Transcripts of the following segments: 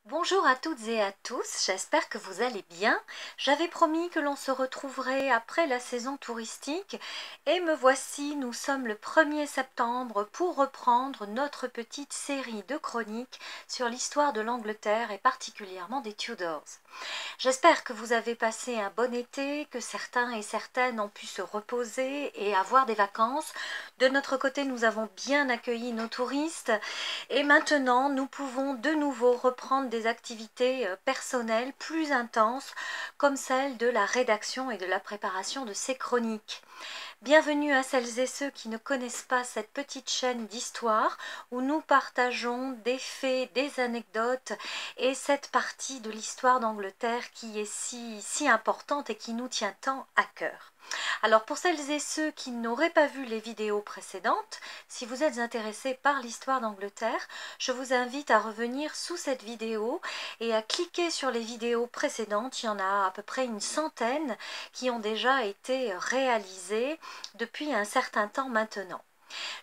Bonjour à toutes et à tous, j'espère que vous allez bien. J'avais promis que l'on se retrouverait après la saison touristique et me voici, nous sommes le 1er septembre pour reprendre notre petite série de chroniques sur l'histoire de l'Angleterre et particulièrement des Tudors. J'espère que vous avez passé un bon été, que certains et certaines ont pu se reposer et avoir des vacances. De notre côté, nous avons bien accueilli nos touristes et maintenant, nous pouvons de nouveau reprendre des activités personnelles plus intenses comme celle de la rédaction et de la préparation de ces chroniques. Bienvenue à celles et ceux qui ne connaissent pas cette petite chaîne d'histoire où nous partageons des faits, des anecdotes et cette partie de l'histoire d'Angleterre qui est si importante et qui nous tient tant à cœur. Alors pour celles et ceux qui n'auraient pas vu les vidéos précédentes, si vous êtes intéressés par l'histoire d'Angleterre, je vous invite à revenir sous cette vidéo et à cliquer sur les vidéos précédentes. Il y en a à peu près une centaine qui ont déjà été réalisées depuis un certain temps maintenant.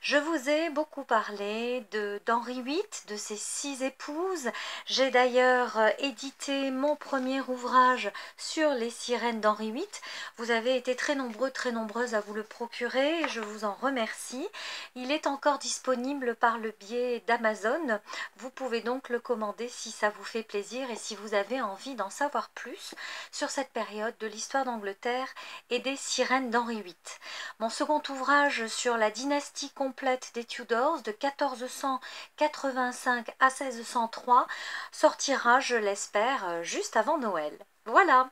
Je vous ai beaucoup parlé d'Henri VIII, de ses 6 épouses. J'ai d'ailleurs édité mon premier ouvrage sur les sirènes d'Henri VIII. Vous avez été très nombreux, très nombreuses à vous le procurer et je vous en remercie. Il est encore disponible par le biais d'Amazon. Vous pouvez donc le commander si ça vous fait plaisir et si vous avez envie d'en savoir plus sur cette période de l'histoire d'Angleterre et des sirènes d'Henri VIII. Mon second ouvrage sur la dynastie complète des Tudors de 1485 à 1603 sortira, je l'espère, juste avant Noël. Voilà.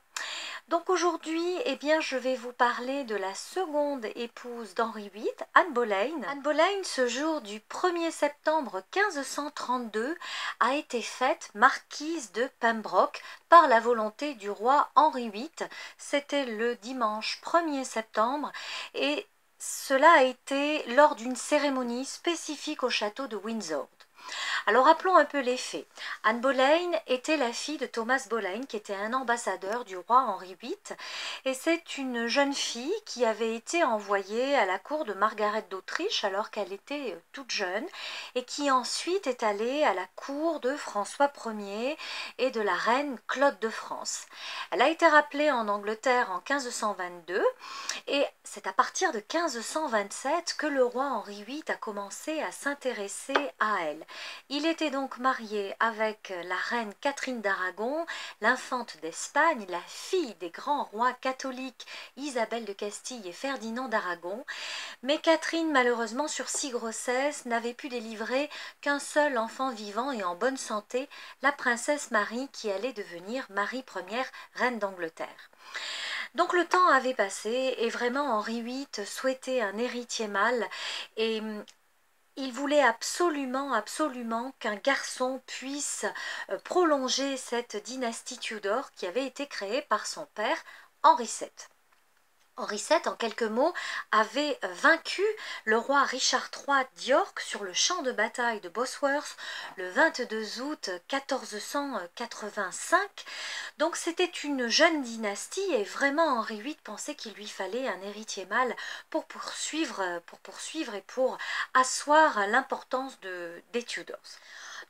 Donc aujourd'hui, eh bien, je vais vous parler de la seconde épouse d'Henri VIII, Anne Boleyn. Anne Boleyn, ce jour du 1er septembre 1532, a été faite marquise de Pembroke par la volonté du roi Henri VIII. C'était le dimanche 1er septembre et cela a été lors d'une cérémonie spécifique au château de Windsor. Alors rappelons un peu les faits. Anne Boleyn était la fille de Thomas Boleyn qui était un ambassadeur du roi Henri VIII et c'est une jeune fille qui avait été envoyée à la cour de Margaret d'Autriche alors qu'elle était toute jeune et qui ensuite est allée à la cour de François Ier et de la reine Claude de France. Elle a été rappelée en Angleterre en 1522 et c'est à partir de 1527 que le roi Henri VIII a commencé à s'intéresser à elle. Il était donc marié avec la reine Catherine d'Aragon, l'infante d'Espagne, la fille des grands rois catholiques Isabelle de Castille et Ferdinand d'Aragon. Mais Catherine, malheureusement, sur 6 grossesses, n'avait pu délivrer qu'un seul enfant vivant et en bonne santé, la princesse Marie qui allait devenir Marie Ière, reine d'Angleterre. Donc le temps avait passé et vraiment Henri VIII souhaitait un héritier mâle et il voulait absolument qu'un garçon puisse prolonger cette dynastie Tudor qui avait été créée par son père Henri VII. Henri VII, en quelques mots, avait vaincu le roi Richard III d'York sur le champ de bataille de Bosworth le 22 août 1485. Donc c'était une jeune dynastie et vraiment Henri VIII pensait qu'il lui fallait un héritier mâle pour poursuivre et pour asseoir l'importance des Tudors.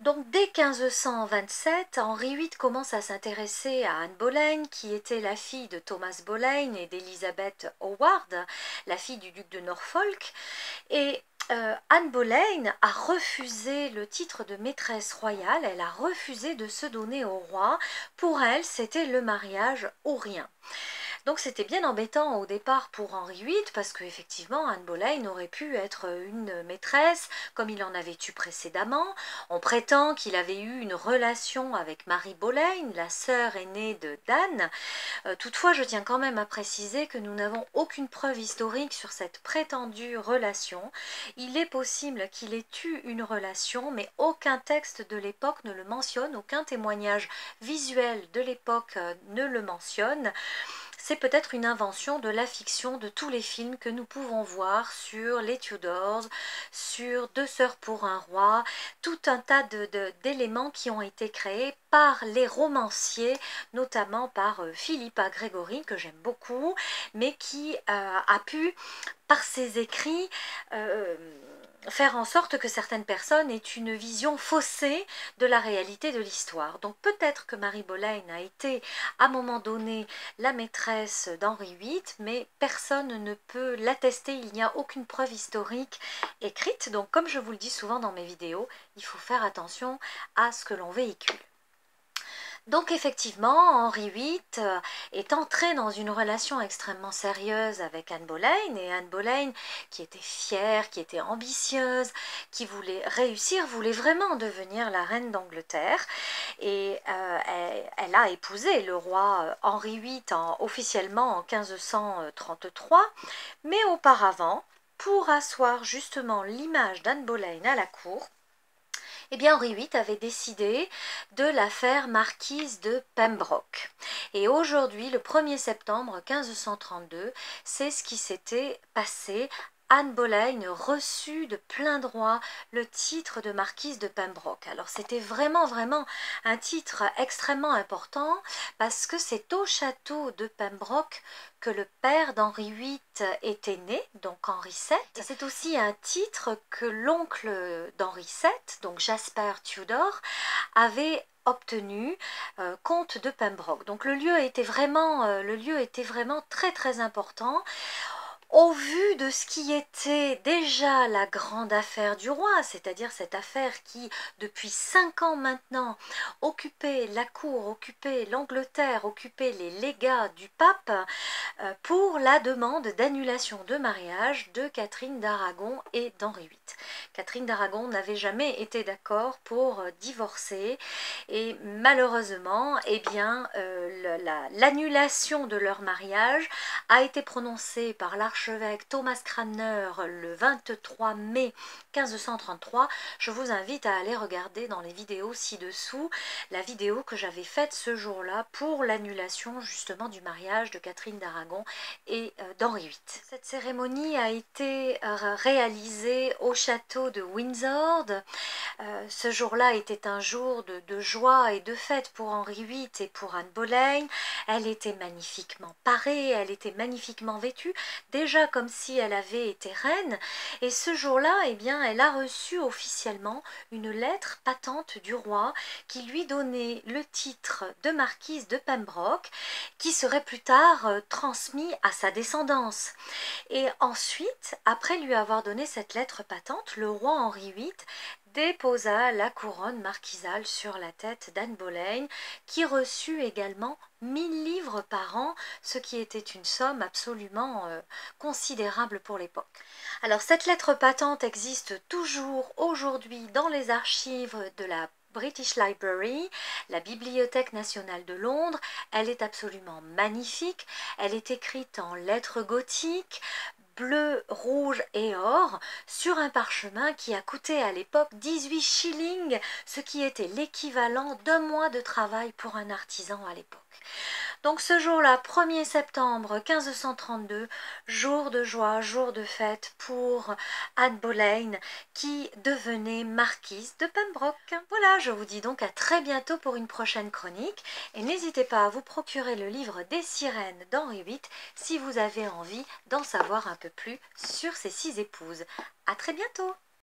Donc dès 1527, Henri VIII commence à s'intéresser à Anne Boleyn, qui était la fille de Thomas Boleyn et d'Elizabeth Howard, la fille du duc de Norfolk. Et Anne Boleyn a refusé le titre de maîtresse royale, elle a refusé de se donner au roi. Pour elle, c'était le mariage ou rien. Donc c'était bien embêtant au départ pour Henri VIII parce qu'effectivement Anne Boleyn aurait pu être une maîtresse comme il en avait eu précédemment. On prétend qu'il avait eu une relation avec Marie Boleyn, la sœur aînée d'Anne. Toutefois, je tiens quand même à préciser que nous n'avons aucune preuve historique sur cette prétendue relation. Il est possible qu'il ait eu une relation, mais aucun texte de l'époque ne le mentionne, aucun témoignage visuel de l'époque ne le mentionne. C'est peut-être une invention de la fiction de tous les films que nous pouvons voir sur les Tudors, sur Deux sœurs pour un roi, tout un tas d'éléments qui ont été créés par les romanciers, notamment par Philippa Gregory, que j'aime beaucoup, mais qui a pu, par ses écrits, faire en sorte que certaines personnes aient une vision faussée de la réalité de l'histoire. Donc peut-être que Marie Boleyn a été à un moment donné la maîtresse d'Henri VIII, mais personne ne peut l'attester, il n'y a aucune preuve historique écrite. Donc comme je vous le dis souvent dans mes vidéos, il faut faire attention à ce que l'on véhicule. Donc effectivement, Henri VIII est entré dans une relation extrêmement sérieuse avec Anne Boleyn, et Anne Boleyn, qui était fière, qui était ambitieuse, qui voulait réussir, voulait vraiment devenir la reine d'Angleterre, et elle a épousé le roi Henri VIII officiellement en 1533, mais auparavant, pour asseoir justement l'image d'Anne Boleyn à la cour, eh bien Henri VIII avait décidé de la faire marquise de Pembroke. Et aujourd'hui, le 1er septembre 1532, c'est ce qui s'était passé. Anne Boleyn reçut de plein droit le titre de marquise de Pembroke. Alors c'était vraiment un titre extrêmement important parce que c'est au château de Pembroke que le père d'Henri VIII était né, donc Henri VII. Et c'est aussi un titre que l'oncle d'Henri VII, donc Jasper Tudor, avait obtenu comte de Pembroke. Donc le lieu était vraiment très important. Au vu de ce qui était déjà la grande affaire du roi, c'est-à-dire cette affaire qui, depuis 5 ans maintenant, occupait la cour, occupait l'Angleterre, occupait les légats du pape, pour la demande d'annulation de mariage de Catherine d'Aragon et d'Henri VIII. Catherine d'Aragon n'avait jamais été d'accord pour divorcer, et malheureusement, eh bien, l'annulation de leur mariage a été prononcée par l'archevêque Thomas Cranmer le 23 mai 1533. Je vous invite à aller regarder dans les vidéos ci-dessous la vidéo que j'avais faite ce jour-là pour l'annulation justement du mariage de Catherine d'Aragon et d'Henri VIII. Cette cérémonie a été réalisée au château de Windsor. Ce jour-là était un jour de joie et de fête pour Henri VIII et pour Anne Boleyn. Elle était magnifiquement parée, elle était magnifiquement vêtue, déjà comme si elle avait été reine. Et ce jour-là, eh bien, elle a reçu officiellement une lettre patente du roi qui lui donnait le titre de marquise de Pembroke, qui serait plus tard transmis à sa descendance. Et ensuite, après lui avoir donné cette lettre patente, le roi Henri VIII déposa la couronne marquisale sur la tête d'Anne Boleyn, qui reçut également 1000 livres par an, ce qui était une somme absolument considérable pour l'époque. Alors cette lettre patente existe toujours aujourd'hui dans les archives de la British Library, la Bibliothèque nationale de Londres. Elle est absolument magnifique, elle est écrite en lettres gothiques, bleu, rouge et or, sur un parchemin qui a coûté à l'époque 18 shillings, ce qui était l'équivalent d'un mois de travail pour un artisan à l'époque. Donc ce jour-là, 1er septembre 1532, jour de joie, jour de fête pour Anne Boleyn qui devenait marquise de Pembroke. Voilà, je vous dis donc à très bientôt pour une prochaine chronique et n'hésitez pas à vous procurer le livre des sirènes d'Henri VIII si vous avez envie d'en savoir un peu plus sur ses 6 épouses. À très bientôt.